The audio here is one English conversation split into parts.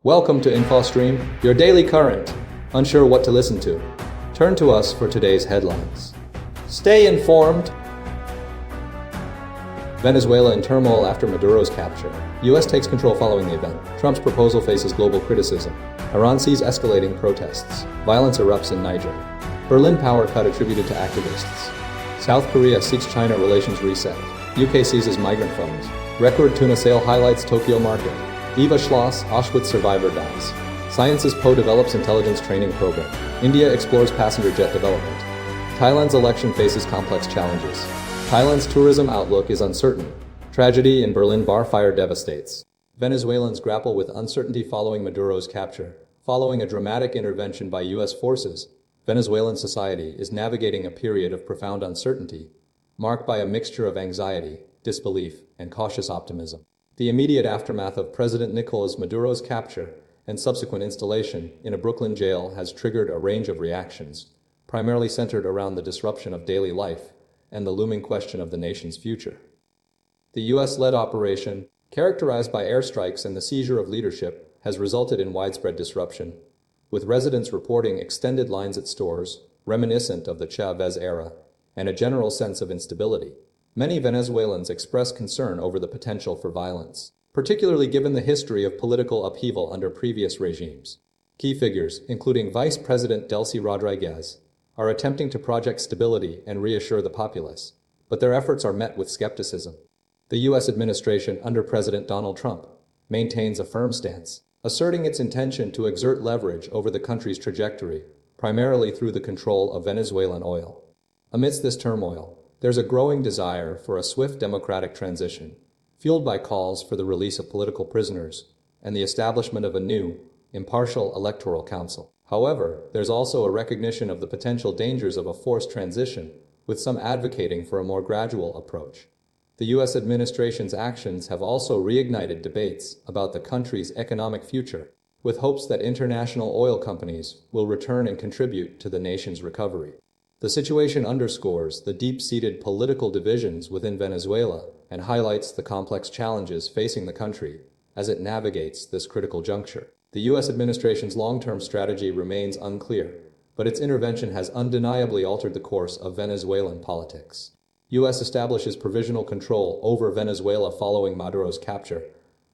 Welcome to InfoStream, your daily current. Unsure what to listen to? Turn to us for today's headlines. Stay informed. Venezuela in turmoil after Maduro's capture. U.S. takes control following the event. Trump's proposal faces global criticism. Iran sees escalating protests. Violence erupts in Niger. Berlin power cut attributed to activists. South Korea seeks China relations reset. UK seizes migrant phones. Record tuna sale highlights Tokyo market. Eva Schloss, Auschwitz survivor dies. Science's Po develops intelligence training program. India explores passenger jet development. Thailand's election faces complex challenges. Thailand's tourism outlook is uncertain. Tragedy in Berlin bar fire devastates. Venezuelans grapple with uncertainty following Maduro's capture. Following a dramatic intervention by U.S. forces, Venezuelan society is navigating a period of profound uncertainty, marked by a mixture of anxiety, disbelief, and cautious optimism. The immediate aftermath of President Nicolas Maduro's capture and subsequent installation in a Brooklyn jail has triggered a range of reactions, primarily centered around the disruption of daily life and the looming question of the nation's future. The U.S.-led operation, characterized by airstrikes and the seizure of leadership, has resulted in widespread disruption, with residents reporting extended lines at stores, reminiscent of the Chavez era, and a general sense of instability. Many Venezuelans express concern over the potential for violence, particularly given the history of political upheaval under previous regimes. Key figures, including Vice President Delcy Rodriguez, are attempting to project stability and reassure the populace, but their efforts are met with skepticism. The U.S. administration under President Donald Trump maintains a firm stance, asserting its intention to exert leverage over the country's trajectory, primarily through the control of Venezuelan oil. Amidst this turmoil, there's a growing desire for a swift democratic transition, fueled by calls for the release of political prisoners and the establishment of a new, impartial electoral council. However, there's also a recognition of the potential dangers of a forced transition, with some advocating for a more gradual approach. The U.S. administration's actions have also reignited debates about the country's economic future, with hopes that international oil companies will return and contribute to the nation's recovery. The situation underscores the deep-seated political divisions within Venezuela and highlights the complex challenges facing the country as it navigates this critical juncture. The U.S. administration's long-term strategy remains unclear, but its intervention has undeniably altered the course of Venezuelan politics. U.S. establishes provisional control over Venezuela following Maduro's capture.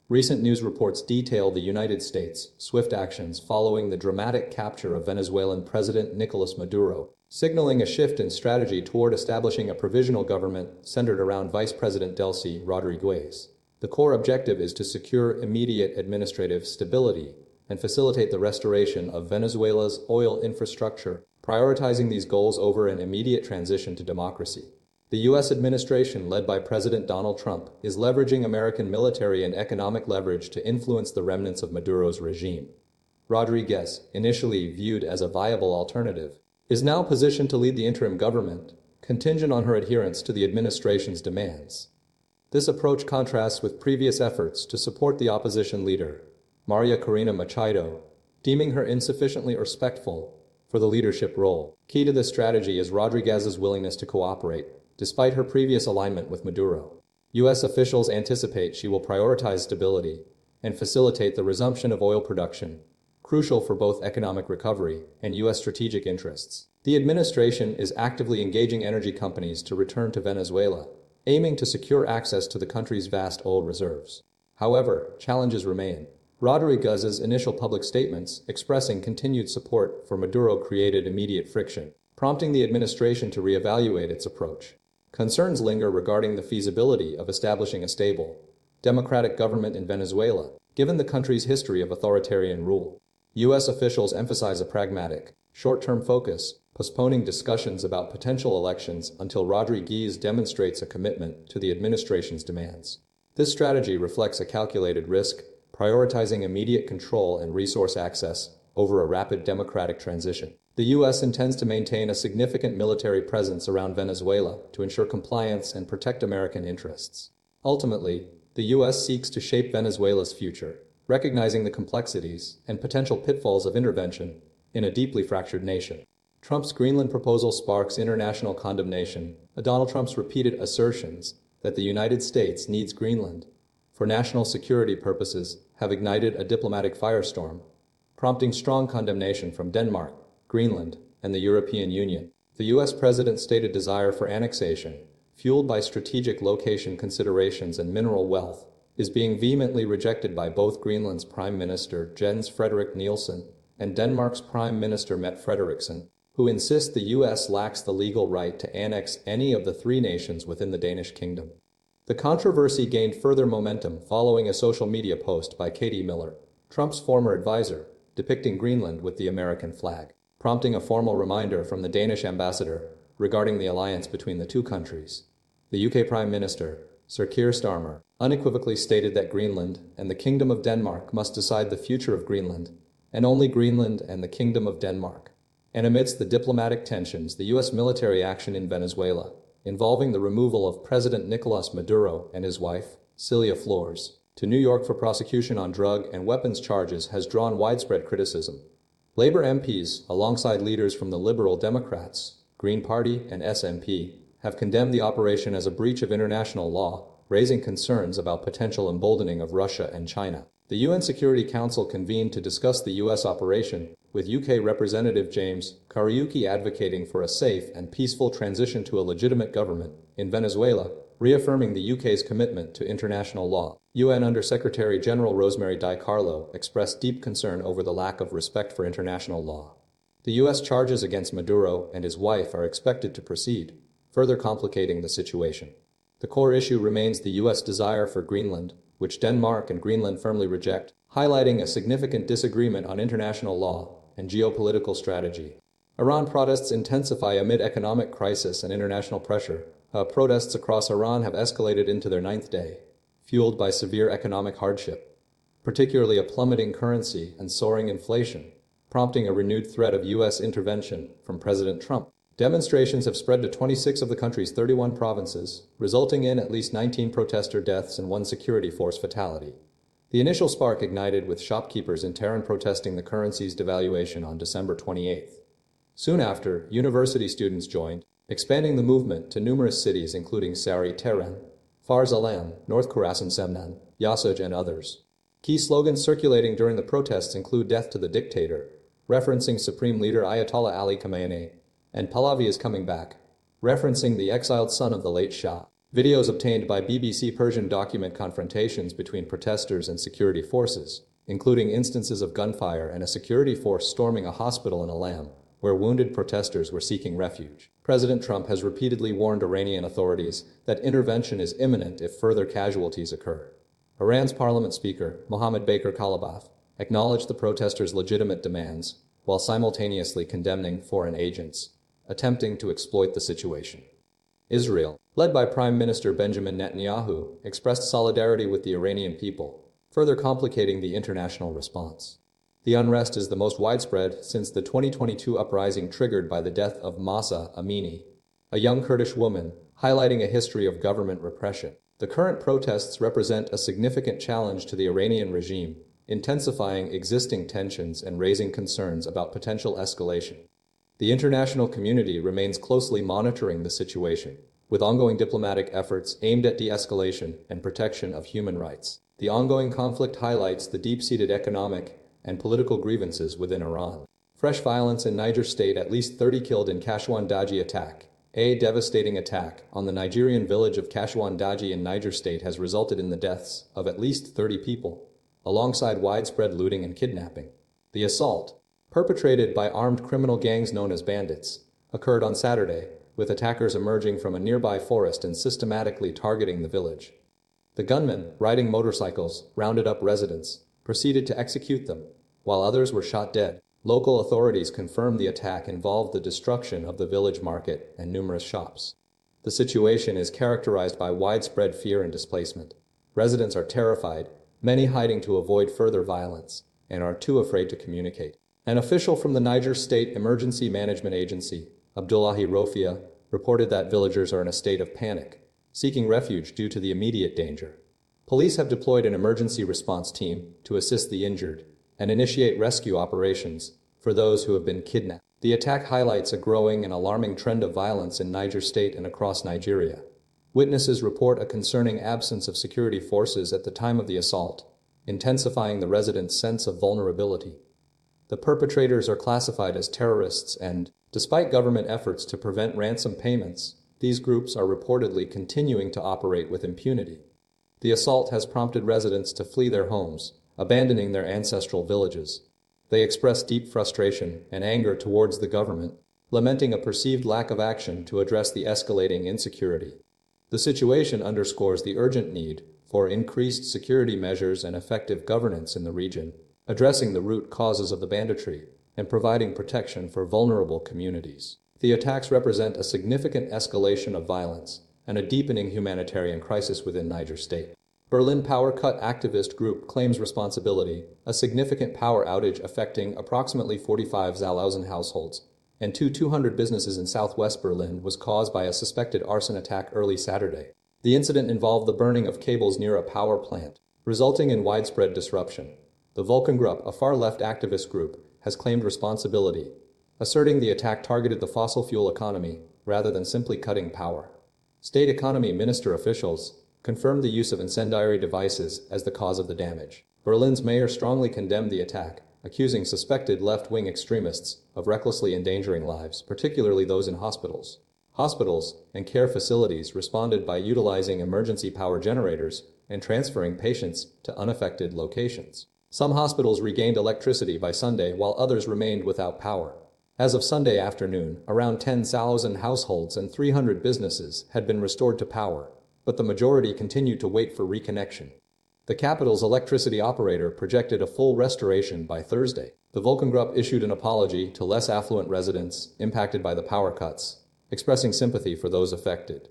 Recent news reports detail the United States' swift actions following the dramatic capture of Venezuelan President Nicolas Maduro, signaling a shift in strategy toward establishing a provisional government centered around Vice President Delcy Rodriguez. The core objective is to secure immediate administrative stability and facilitate the restoration of Venezuela's oil infrastructure, prioritizing these goals over an immediate transition to democracy. The U.S. administration, led by President Donald Trump, is leveraging American military and economic leverage to influence the remnants of Maduro's regime. Rodriguez, initially viewed as a viable alternative, is now positioned to lead the interim government, contingent on her adherence to the administration's demands. This approach contrasts with previous efforts to support the opposition leader, Maria Corina Machado, deeming her insufficiently respectful for the leadership role. Key to this strategy is Rodriguez's willingness to cooperate, despite her previous alignment with Maduro. U.S. officials anticipate she will prioritize stability and facilitate the resumption of oil production, crucial for both economic recovery and U.S. strategic interests. The administration is actively engaging energy companies to return to Venezuela, aiming to secure access to the country's vast oil reserves. However, challenges remain. Rodriguez's initial public statements expressing continued support for Maduro created immediate friction, prompting the administration to reevaluate its approach. Concerns linger regarding the feasibility of establishing a stable, democratic government in Venezuela, given the country's history of authoritarian rule. U.S. officials emphasize a pragmatic, short-term focus, postponing discussions about potential elections until Rodriguez demonstrates a commitment to the administration's demands. This strategy reflects a calculated risk, prioritizing immediate control and resource access over a rapid democratic transition. The U.S. intends to maintain a significant military presence around Venezuela to ensure compliance and protect American interests. Ultimately, the U.S. seeks to shape Venezuela's future, recognizing the complexities and potential pitfalls of intervention in a deeply fractured nation. Trump's Greenland proposal sparks international condemnation. Donald Trump's repeated assertions that the United States needs Greenland for national security purposes have ignited a diplomatic firestorm, prompting strong condemnation from Denmark, Greenland, and the European Union. The U.S. president's stated desire for annexation, fueled by strategic location considerations and mineral wealth, is being vehemently rejected by both Greenland's Prime Minister Jens Frederik Nielsen and Denmark's Prime Minister Mette Frederiksen, who insist the U.S. lacks the legal right to annex any of the three nations within the Danish kingdom. The controversy gained further momentum following a social media post by Katie Miller, Trump's former advisor, depicting Greenland with the American flag, prompting a formal reminder from the Danish ambassador regarding the alliance between the two countries. The UK Prime Minister, Sir Keir Starmer, unequivocally stated that Greenland and the Kingdom of Denmark must decide the future of Greenland, and only Greenland and the Kingdom of Denmark. And amidst the diplomatic tensions, the U.S. military action in Venezuela, involving the removal of President Nicolas Maduro and his wife, Celia Flores, to New York for prosecution on drug and weapons charges, has drawn widespread criticism. Labor MPs, alongside leaders from the Liberal Democrats, Green Party, and SNP, have condemned the operation as a breach of international law, raising concerns about potential emboldening of Russia and China. The UN Security Council convened to discuss the U.S. operation, with UK Representative James Kariuki advocating for a safe and peaceful transition to a legitimate government in Venezuela, reaffirming the UK's commitment to international law. UN Under-Secretary General Rosemary DiCarlo expressed deep concern over the lack of respect for international law. The U.S. charges against Maduro and his wife are expected to proceed, further complicating the situation. The core issue remains the U.S. desire for Greenland, which Denmark and Greenland firmly reject, highlighting a significant disagreement on international law and geopolitical strategy. Iran protests intensify amid economic crisis and international pressure. Protests across Iran have escalated into their 9th day, fueled by severe economic hardship, particularly a plummeting currency and soaring inflation, prompting a renewed threat of U.S. intervention from President Trump. Demonstrations have spread to 26 of the country's 31 provinces, resulting in at least 19 protester deaths and 1 security force fatality. The initial spark ignited with shopkeepers in Tehran protesting the currency's devaluation on December 28. Soon after, university students joined, expanding the movement to numerous cities including Sari, Tehran, Fars Alam, North Khorasan Semnan, Yasuj, and others. Key slogans circulating during the protests include "Death to the Dictator," referencing Supreme Leader Ayatollah Ali Khamenei, and "Pahlavi is coming back," referencing the exiled son of the late Shah. Videos obtained by BBC Persian document confrontations between protesters and security forces, including instances of gunfire and a security force storming a hospital in Alam, where wounded protesters were seeking refuge. President Trump has repeatedly warned Iranian authorities that intervention is imminent if further casualties occur. Iran's parliament speaker, Mohammad Bakir Kalibaf, acknowledged the protesters' legitimate demands, while simultaneously condemning foreign agents attempting to exploit the situation. Israel, led by Prime Minister Benjamin Netanyahu, expressed solidarity with the Iranian people, further complicating the international response. The unrest is the most widespread since the 2022 uprising triggered by the death of Mahsa Amini, a young Kurdish woman, highlighting a history of government repression. The current protests represent a significant challenge to the Iranian regime, intensifying existing tensions and raising concerns about potential escalation. The international community remains closely monitoring the situation, with ongoing diplomatic efforts aimed at de-escalation and protection of human rights. The ongoing conflict highlights the deep-seated economic and political grievances within Iran. Fresh violence in Niger state, at least 30 killed in Kasuwan-Daji attack. A devastating attack on the Nigerian village of Kasuwan-Daji in Niger state has resulted in the deaths of at least 30 people, alongside widespread looting and kidnapping. The assault, perpetrated by armed criminal gangs known as bandits, occurred on Saturday, with attackers emerging from a nearby forest and systematically targeting the village. The gunmen, riding motorcycles, rounded up residents, proceeded to execute them, while others were shot dead. Local authorities confirmed the attack involved the destruction of the village market and numerous shops. The situation is characterized by widespread fear and displacement. Residents are terrified, many hiding to avoid further violence, and are too afraid to communicate. An official from the Niger State Emergency Management Agency, Abdullahi Rofia, reported that villagers are in a state of panic, seeking refuge due to the immediate danger. Police have deployed an emergency response team to assist the injured and initiate rescue operations for those who have been kidnapped. The attack highlights a growing and alarming trend of violence in Niger State and across Nigeria. Witnesses report a concerning absence of security forces at the time of the assault, intensifying the residents' sense of vulnerability. The perpetrators are classified as terrorists and, despite government efforts to prevent ransom payments, these groups are reportedly continuing to operate with impunity. The assault has prompted residents to flee their homes, abandoning their ancestral villages. They express deep frustration and anger towards the government, lamenting a perceived lack of action to address the escalating insecurity. The situation underscores the urgent need for increased security measures and effective governance in the region, addressing the root causes of the banditry and providing protection for vulnerable communities. The attacks represent a significant escalation of violence and a deepening humanitarian crisis within Niger state. Berlin power cut activist group claims responsibility. A significant power outage affecting approximately 45,000 households and 200 businesses in southwest Berlin was caused by a suspected arson attack early Saturday. The incident involved the burning of cables near a power plant, resulting in widespread disruption. The Volksgruppe, a far-left activist group, has claimed responsibility, asserting the attack targeted the fossil fuel economy rather than simply cutting power. State economy minister officials confirmed the use of incendiary devices as the cause of the damage. Berlin's mayor strongly condemned the attack, accusing suspected left-wing extremists of recklessly endangering lives, particularly those in hospitals. Hospitals and care facilities responded by utilizing emergency power generators and transferring patients to unaffected locations. Some hospitals regained electricity by Sunday while others remained without power. As of Sunday afternoon, around 10,000 households and 300 businesses had been restored to power, but the majority continued to wait for reconnection. The capital's electricity operator projected a full restoration by Thursday. The Volksgruppe issued an apology to less affluent residents impacted by the power cuts, expressing sympathy for those affected.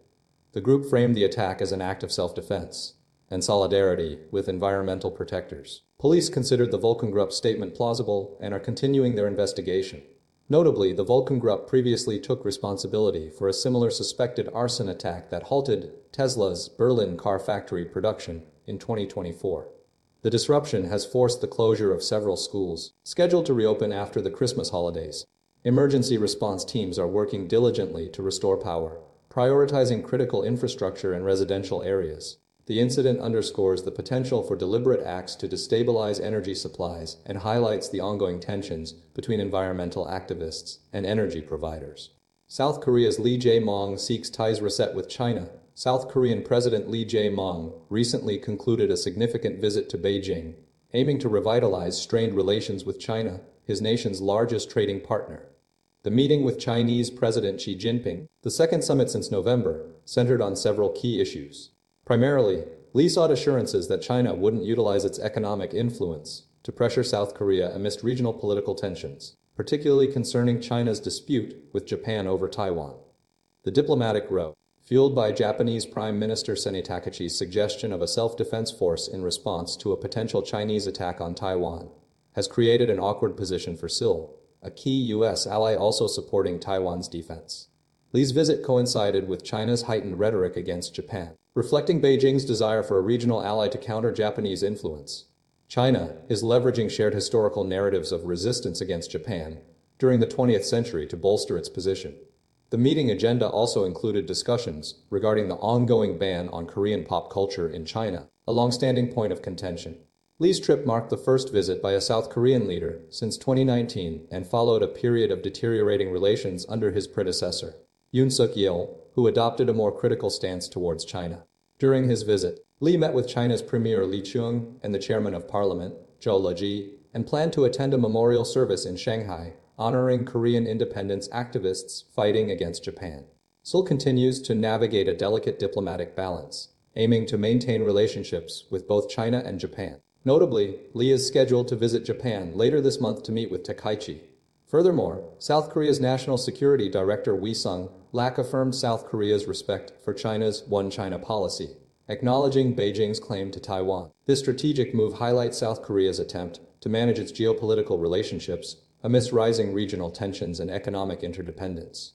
The group framed the attack as an act of self-defense and solidarity with environmental protectors. Police considered the Volksgruppe's statement plausible and are continuing their investigation. Notably, the Volksgruppe previously took responsibility for a similar suspected arson attack that halted Tesla's Berlin car factory production in 2024. The disruption has forced the closure of several schools, scheduled to reopen after the Christmas holidays. Emergency response teams are working diligently to restore power, prioritizing critical infrastructure and residential areas. The incident underscores the potential for deliberate acts to destabilize energy supplies and highlights the ongoing tensions between environmental activists and energy providers. South Korea's Lee Jae-myung seeks ties reset with China. South Korean President Lee Jae-myung recently concluded a significant visit to Beijing, aiming to revitalize strained relations with China, his nation's largest trading partner. The meeting with Chinese President Xi Jinping, the second summit since November, centered on several key issues. Primarily, Lee sought assurances that China wouldn't utilize its economic influence to pressure South Korea amidst regional political tensions, particularly concerning China's dispute with Japan over Taiwan. The diplomatic row, fueled by Japanese Prime Minister Seni Takachi's suggestion of a self-defense force in response to a potential Chinese attack on Taiwan, has created an awkward position for Seoul, a key U.S. ally also supporting Taiwan's defense. Lee's visit coincided with China's heightened rhetoric against Japan, reflecting Beijing's desire for a regional ally to counter Japanese influence. China is leveraging shared historical narratives of resistance against Japan during the 20th century to bolster its position. The meeting agenda also included discussions regarding the ongoing ban on Korean pop culture in China, a long-standing point of contention. Lee's trip marked the first visit by a South Korean leader since 2019 and followed a period of deteriorating relations under his predecessor, Yoon Suk-yeol, who adopted a more critical stance towards China. During his visit, Lee met with China's Premier Lee Chung and the Chairman of Parliament, Zhou Leji, and planned to attend a memorial service in Shanghai, honoring Korean independence activists fighting against Japan. Seoul continues to navigate a delicate diplomatic balance, aiming to maintain relationships with both China and Japan. Notably, Lee is scheduled to visit Japan later this month to meet with Takaichi. Furthermore, South Korea's National Security Director Wi Sung-lak affirmed South Korea's respect for China's One China policy, acknowledging Beijing's claim to Taiwan. This strategic move highlights South Korea's attempt to manage its geopolitical relationships amidst rising regional tensions and economic interdependence.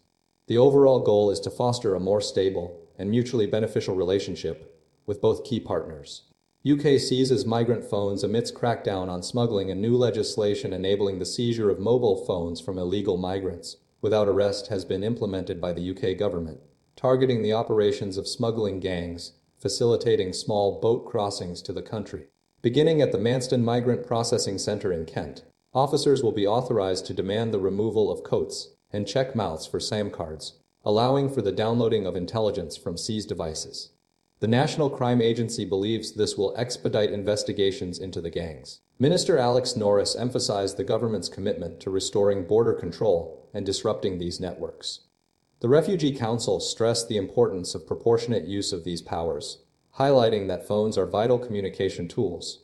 The overall goal is to foster a more stable and mutually beneficial relationship with both key partners. UK seizes migrant phones amidst crackdown on smuggling and new legislation enabling the seizure of mobile phones from illegal migrants without arrest has been implemented by the UK government, targeting the operations of smuggling gangs, facilitating small boat crossings to the country. Beginning at the Manston Migrant Processing Center in Kent, officers will be authorized to demand the removal of coats and check mouths for SAM cards, allowing for the downloading of intelligence from seized devices. The National Crime Agency believes this will expedite investigations into the gangs. Minister Alex Norris emphasized the government's commitment to restoring border control and disrupting these networks. The Refugee Council stressed the importance of proportionate use of these powers, highlighting that phones are vital communication tools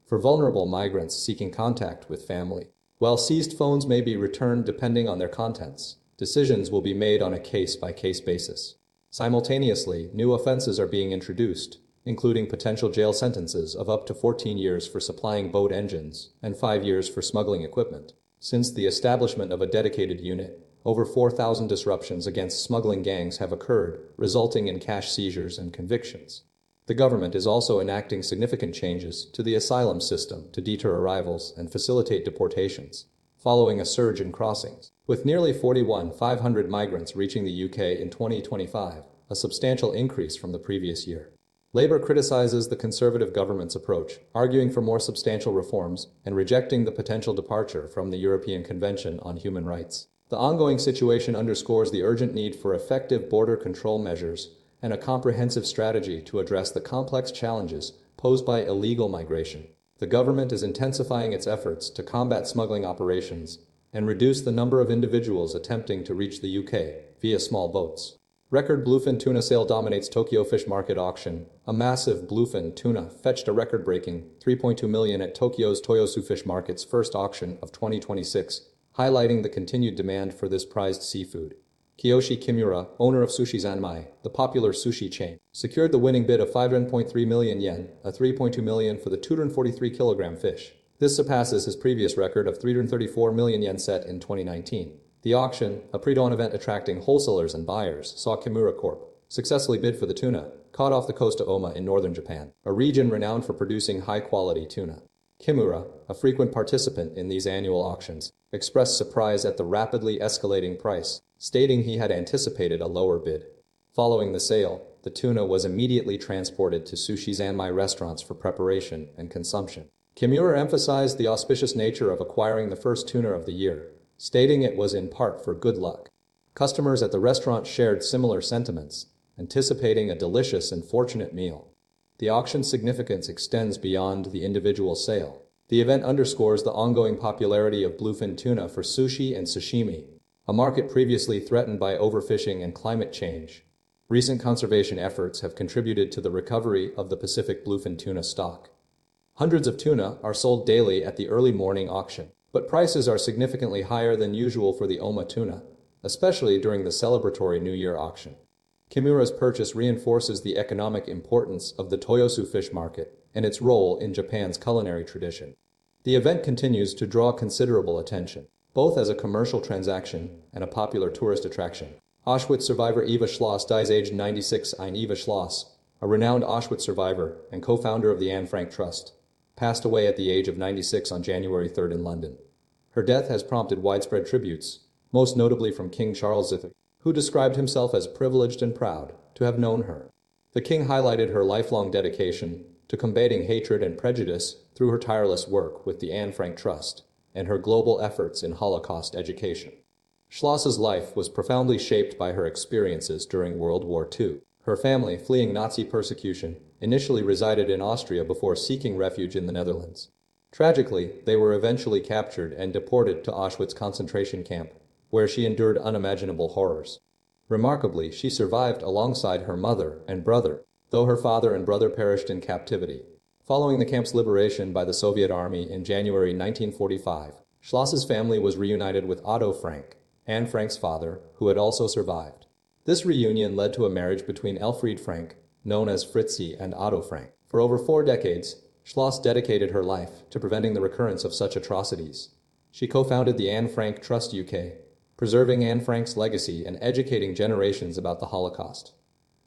for vulnerable migrants seeking contact with family. While seized phones may be returned depending on their contents, decisions will be made on a case-by-case basis. Simultaneously, new offenses are being introduced, including potential jail sentences of up to 14 years for supplying boat engines and 5 years for smuggling equipment. Since the establishment of a dedicated unit, over 4,000 disruptions against smuggling gangs have occurred, resulting in cash seizures and convictions. The government is also enacting significant changes to the asylum system to deter arrivals and facilitate deportations, following a surge in crossings. With nearly 41,500 migrants reaching the UK in 2025, a substantial increase from the previous year. Labour criticizes the Conservative government's approach, arguing for more substantial reforms and rejecting the potential departure from the European Convention on Human Rights. The ongoing situation underscores the urgent need for effective border control measures and a comprehensive strategy to address the complex challenges posed by illegal migration. The government is intensifying its efforts to combat smuggling operations and reduce the number of individuals attempting to reach the UK via small boats. Record bluefin tuna sale dominates Tokyo fish market auction. A massive bluefin tuna fetched a record-breaking $3.2 million at Tokyo's Toyosu Fish Market's first auction of 2026, highlighting the continued demand for this prized seafood. Kiyoshi Kimura, owner of Sushi Zanmai, the popular sushi chain, secured the winning bid of 5.3 million yen, a 3.2 million for the 243-kilogram fish. This surpasses his previous record of 334 million yen set in 2019. The auction, a pre-dawn event attracting wholesalers and buyers, saw Kimura Corp. successfully bid for the tuna, caught off the coast of Oma in northern Japan, a region renowned for producing high-quality tuna. Kimura, a frequent participant in these annual auctions, expressed surprise at the rapidly escalating price, stating he had anticipated a lower bid. Following the sale, the tuna was immediately transported to Sushi Zanmai restaurants for preparation and consumption. Kimura emphasized the auspicious nature of acquiring the first tuna of the year, stating it was in part for good luck. Customers at the restaurant shared similar sentiments, anticipating a delicious and fortunate meal. The auction's significance extends beyond the individual sale. The event underscores the ongoing popularity of bluefin tuna for sushi and sashimi, a market previously threatened by overfishing and climate change. Recent conservation efforts have contributed to the recovery of the Pacific bluefin tuna stock. Hundreds of tuna are sold daily at the early morning auction, but prices are significantly higher than usual for the Oma tuna, especially during the celebratory New Year auction. Kimura's purchase reinforces the economic importance of the Toyosu fish market and its role in Japan's culinary tradition. The event continues to draw considerable attention, both as a commercial transaction and a popular tourist attraction. Auschwitz survivor Eva Schloss dies aged 96. Eva Schloss, a renowned Auschwitz survivor and co-founder of the Anne Frank Trust, passed away at the age of 96 on January 3 in London. Her death has prompted widespread tributes, most notably from King Charles III, who described himself as privileged and proud to have known her. The king highlighted her lifelong dedication to combating hatred and prejudice through her tireless work with the Anne Frank Trust and her global efforts in Holocaust education. Schloss's life was profoundly shaped by her experiences during World War II. Her family, fleeing Nazi persecution, initially resided in Austria before seeking refuge in the Netherlands. Tragically, they were eventually captured and deported to Auschwitz concentration camp, where she endured unimaginable horrors. Remarkably, she survived alongside her mother and brother, though her father and brother perished in captivity. Following the camp's liberation by the Soviet Army in January 1945, Schloss's family was reunited with Otto Frank, Anne Frank's father, who had also survived. This reunion led to a marriage between Elfriede Frank, known as Fritzi, and Otto Frank. For over 4 decades, Schloss dedicated her life to preventing the recurrence of such atrocities. She co-founded the Anne Frank Trust UK, preserving Anne Frank's legacy and educating generations about the Holocaust.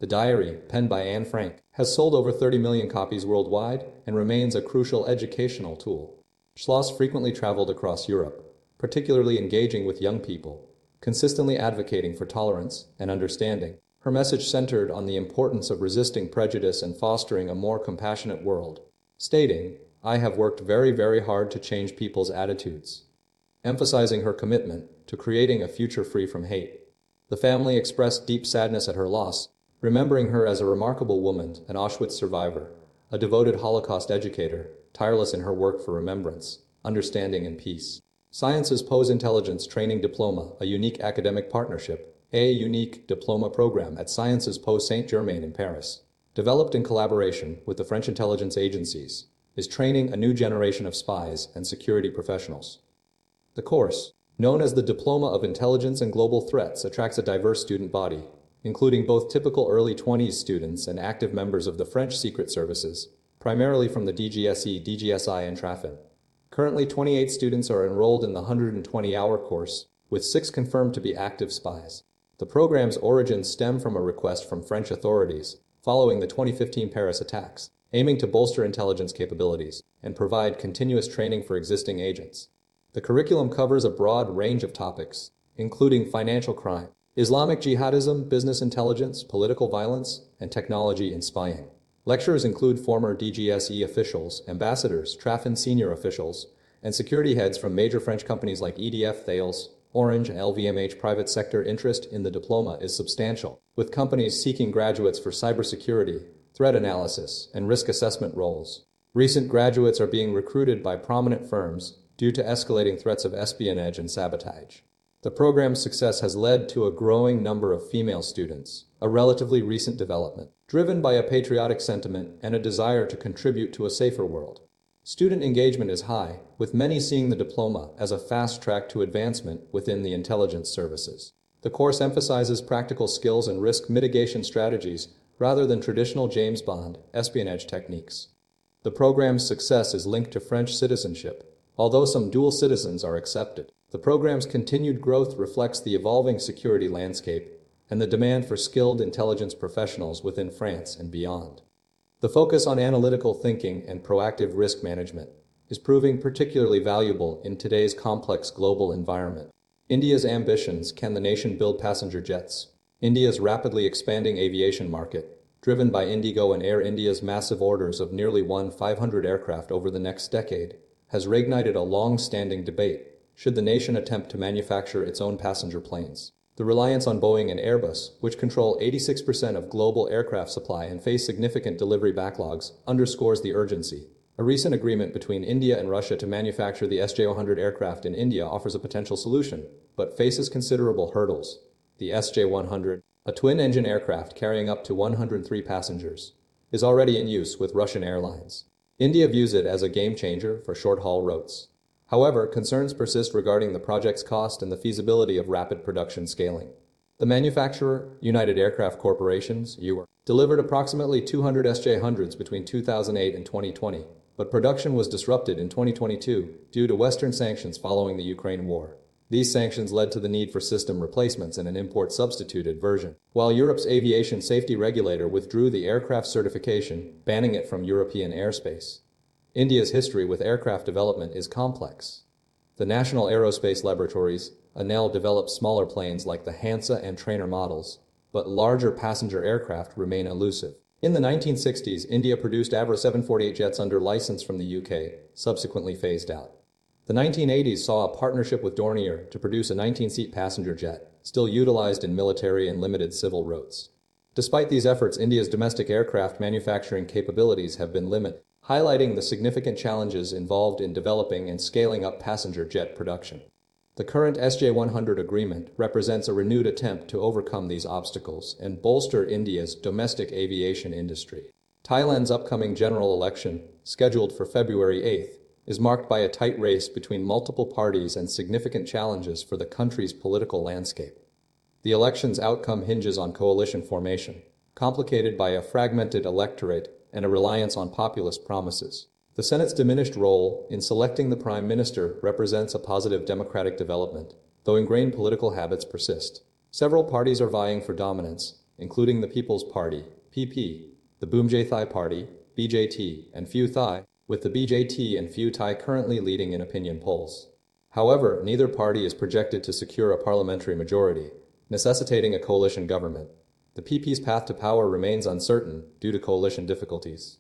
The diary, penned by Anne Frank, has sold over 30 million copies worldwide and remains a crucial educational tool. Schloss frequently traveled across Europe, particularly engaging with young people, consistently advocating for tolerance and understanding. Her message centered on the importance of resisting prejudice and fostering a more compassionate world, stating, I have worked very, very hard to change people's attitudes, emphasizing her commitment to creating a future free from hate. The family expressed deep sadness at her loss, remembering her as a remarkable woman, an Auschwitz survivor, a devoted Holocaust educator, tireless in her work for remembrance, understanding, and peace. Sciences Post-Intelligence Training Diploma, a unique academic partnership, a unique diploma program at Sciences Po Saint-Germain in Paris, developed in collaboration with the French intelligence agencies, is training a new generation of spies and security professionals. The course, known as the Diploma of Intelligence and Global Threats, attracts a diverse student body, including both typical early 20s students and active members of the French Secret Services, primarily from the DGSE, DGSI, and Trafin. Currently, 28 students are enrolled in the 120-hour course, with 6 confirmed to be active spies. The program's origins stem from a request from French authorities following the 2015 Paris attacks, aiming to bolster intelligence capabilities and provide continuous training for existing agents. The curriculum covers a broad range of topics, including financial crime, Islamic jihadism, business intelligence, political violence, and technology in spying. Lecturers include former DGSE officials, ambassadors, Trafin senior officials, and security heads from major French companies like EDF, Thales, Orange, and LVMH. Private sector interest in the diploma is substantial, with companies seeking graduates for cybersecurity, threat analysis, and risk assessment roles. Recent graduates are being recruited by prominent firms due to escalating threats of espionage and sabotage. The program's success has led to a growing number of female students, a relatively recent development, driven by a patriotic sentiment and a desire to contribute to a safer world. Student engagement is high, with many seeing the diploma as a fast track to advancement within the intelligence services. The course emphasizes practical skills and risk mitigation strategies rather than traditional James Bond espionage techniques. The program's success is linked to French citizenship, although some dual citizens are accepted. The program's continued growth reflects the evolving security landscape and the demand for skilled intelligence professionals within France and beyond. The focus on analytical thinking and proactive risk management is proving particularly valuable in today's complex global environment. India's ambitions: can the nation build passenger jets? India's rapidly expanding aviation market, driven by Indigo and Air India's massive orders of nearly 500 aircraft over the next decade, has reignited a long-standing debate. Should the nation attempt to manufacture its own passenger planes? The reliance on Boeing and Airbus, which control 86% of global aircraft supply and face significant delivery backlogs, underscores the urgency. A recent agreement between India and Russia to manufacture the SJ-100 aircraft in India offers a potential solution, but faces considerable hurdles. The SJ-100, a twin-engine aircraft carrying up to 103 passengers, is already in use with Russian airlines. India views it as a game-changer for short-haul routes. However, concerns persist regarding the project's cost and the feasibility of rapid production scaling. The manufacturer, United Aircraft Corporations, UAR, delivered approximately 200 SJ-100s between 2008 and 2020, but production was disrupted in 2022 due to Western sanctions following the Ukraine war. These sanctions led to the need for system replacements and an import-substituted version, while Europe's aviation safety regulator withdrew the aircraft certification, banning it from European airspace. India's history with aircraft development is complex. The National Aerospace Laboratories, ANEL, developed smaller planes like the Hansa and Trainer models, but larger passenger aircraft remain elusive. In the 1960s, India produced Avro 748 jets under license from the UK, subsequently phased out. The 1980s saw a partnership with Dornier to produce a 19-seat passenger jet, still utilized in military and limited civil routes. Despite these efforts, India's domestic aircraft manufacturing capabilities have been limited, highlighting the significant challenges involved in developing and scaling up passenger jet production. The current SJ-100 agreement represents a renewed attempt to overcome these obstacles and bolster India's domestic aviation industry. Thailand's upcoming general election, scheduled for February 8th, is marked by a tight race between multiple parties and significant challenges for the country's political landscape. The election's outcome hinges on coalition formation, complicated by a fragmented electorate and a reliance on populist promises. The Senate's diminished role in selecting the Prime Minister represents a positive democratic development, though ingrained political habits persist. Several parties are vying for dominance, including the People's Party, PP, the Boomjay Thai Party, BJT, and Pheu Thai, with the BJT and Pheu Thai currently leading in opinion polls. However, neither party is projected to secure a parliamentary majority, necessitating a coalition government. The PP's path to power remains uncertain due to coalition difficulties.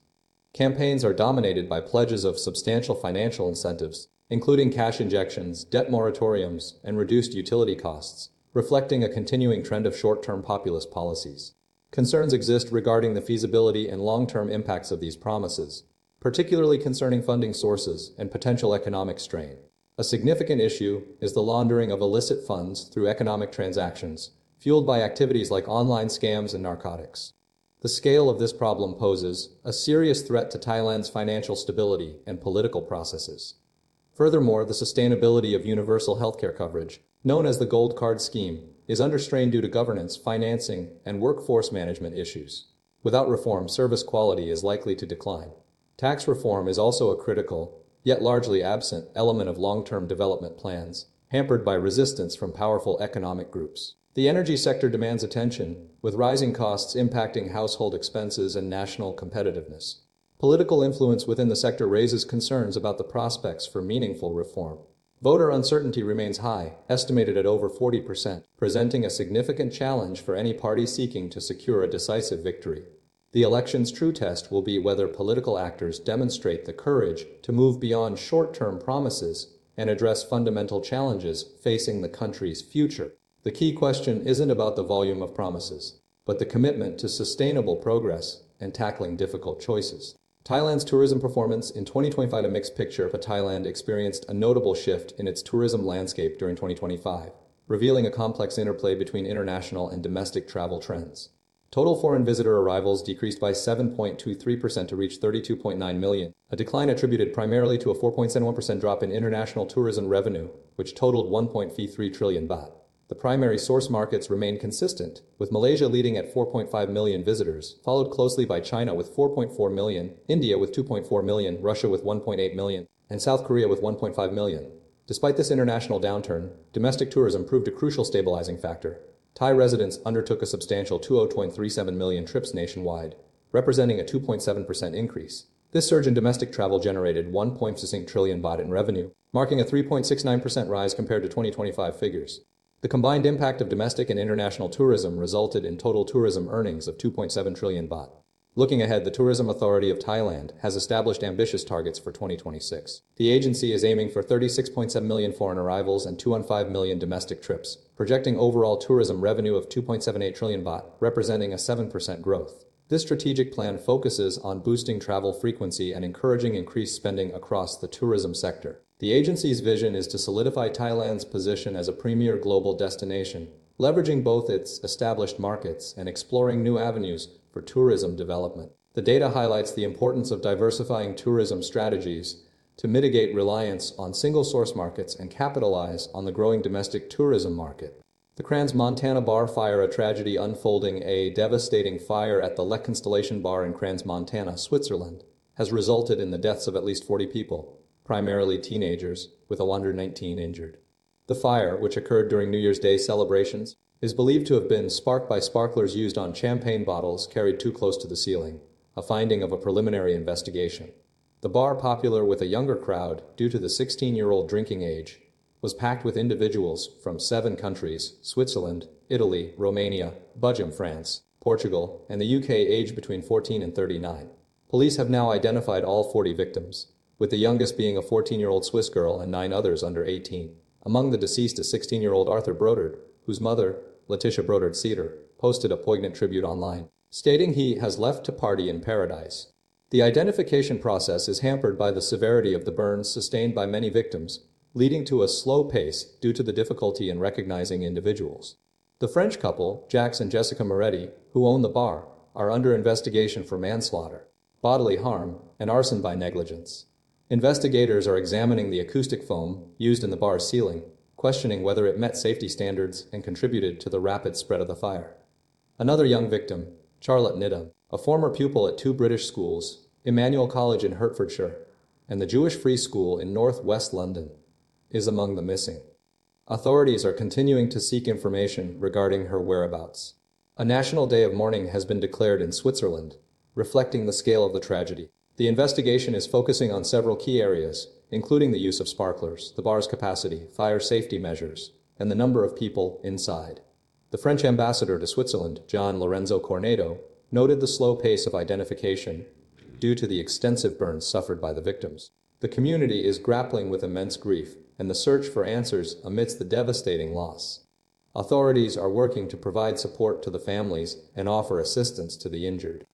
Campaigns are dominated by pledges of substantial financial incentives, including cash injections, debt moratoriums, and reduced utility costs, reflecting a continuing trend of short-term populist policies. Concerns exist regarding the feasibility and long-term impacts of these promises, particularly concerning funding sources and potential economic strain. A significant issue is the laundering of illicit funds through economic transactions, fueled by activities like online scams and narcotics. The scale of this problem poses a serious threat to Thailand's financial stability and political processes. Furthermore, the sustainability of universal healthcare coverage, known as the Gold Card Scheme, is under strain due to governance, financing, and workforce management issues. Without reform, service quality is likely to decline. Tax reform is also a critical, yet largely absent, element of long-term development plans, hampered by resistance from powerful economic groups. The energy sector demands attention, with rising costs impacting household expenses and national competitiveness. Political influence within the sector raises concerns about the prospects for meaningful reform. Voter uncertainty remains high, estimated at over 40%, presenting a significant challenge for any party seeking to secure a decisive victory. The election's true test will be whether political actors demonstrate the courage to move beyond short-term promises and address fundamental challenges facing the country's future. The key question isn't about the volume of promises, but the commitment to sustainable progress and tackling difficult choices. Thailand's tourism performance in 2025. A mixed picture, but Thailand experienced a notable shift in its tourism landscape during 2025, revealing a complex interplay between international and domestic travel trends. Total foreign visitor arrivals decreased by 7.23% to reach 32.9 million, a decline attributed primarily to a 4.71% drop in international tourism revenue, which totaled 1.33 trillion baht. The primary source markets remain consistent, with Malaysia leading at 4.5 million visitors, followed closely by China with 4.4 million, India with 2.4 million, Russia with 1.8 million, and South Korea with 1.5 million. Despite this international downturn, domestic tourism proved a crucial stabilizing factor. Thai residents undertook a substantial 20.37 million trips nationwide, representing a 2.7% increase. This surge in domestic travel generated 1.6 trillion baht in revenue, marking a 3.69% rise compared to 2025 figures. The combined impact of domestic and international tourism resulted in total tourism earnings of 2.7 trillion baht. Looking ahead, the Tourism Authority of Thailand has established ambitious targets for 2026. The agency is aiming for 36.7 million foreign arrivals and 2.15 million domestic trips, projecting overall tourism revenue of 2.78 trillion baht, representing a 7% growth. This strategic plan focuses on boosting travel frequency and encouraging increased spending across the tourism sector. The agency's vision is to solidify Thailand's position as a premier global destination, leveraging both its established markets and exploring new avenues for tourism development. The data highlights the importance of diversifying tourism strategies to mitigate reliance on single-source markets and capitalize on the growing domestic tourism market. The Crans-Montana Bar fire, a tragedy unfolding a devastating fire at the Le Constellation Bar in Crans-Montana, Switzerland, has resulted in the deaths of at least 40 people, primarily teenagers, with 119 injured. The fire, which occurred during New Year's Day celebrations, is believed to have been sparked by sparklers used on champagne bottles carried too close to the ceiling, a finding of a preliminary investigation. The bar, popular with a younger crowd due to the 16-year-old drinking age, was packed with individuals from 7 countries: Switzerland, Italy, Romania, Belgium, France, Portugal, and the UK, aged between 14 and 39. Police have now identified all 40 victims, with the youngest being a 14-year-old Swiss girl and 9 others under 18. Among the deceased, a 16-year-old Arthur Brodard, whose mother, Letitia Brodard Cedar, posted a poignant tribute online, stating he has left to party in paradise. The identification process is hampered by the severity of the burns sustained by many victims, leading to a slow pace due to the difficulty in recognizing individuals. The French couple, Jacques and Jessica Moretti, who own the bar, are under investigation for manslaughter, bodily harm, and arson by negligence. Investigators are examining the acoustic foam used in the bar's ceiling, questioning whether it met safety standards and contributed to the rapid spread of the fire. Another young victim, Charlotte Nidham, a former pupil at 2 British schools, Emmanuel College in Hertfordshire and the Jewish Free School in northwest London, is among the missing. Authorities are continuing to seek information regarding her whereabouts. A national day of mourning has been declared in Switzerland, reflecting the scale of the tragedy. The investigation is focusing on several key areas, including the use of sparklers, the bar's capacity, fire safety measures, and the number of people inside. The French ambassador to Switzerland, John Lorenzo Cornado, noted the slow pace of identification due to the extensive burns suffered by the victims. The community is grappling with immense grief and the search for answers amidst the devastating loss. Authorities are working to provide support to the families and offer assistance to the injured.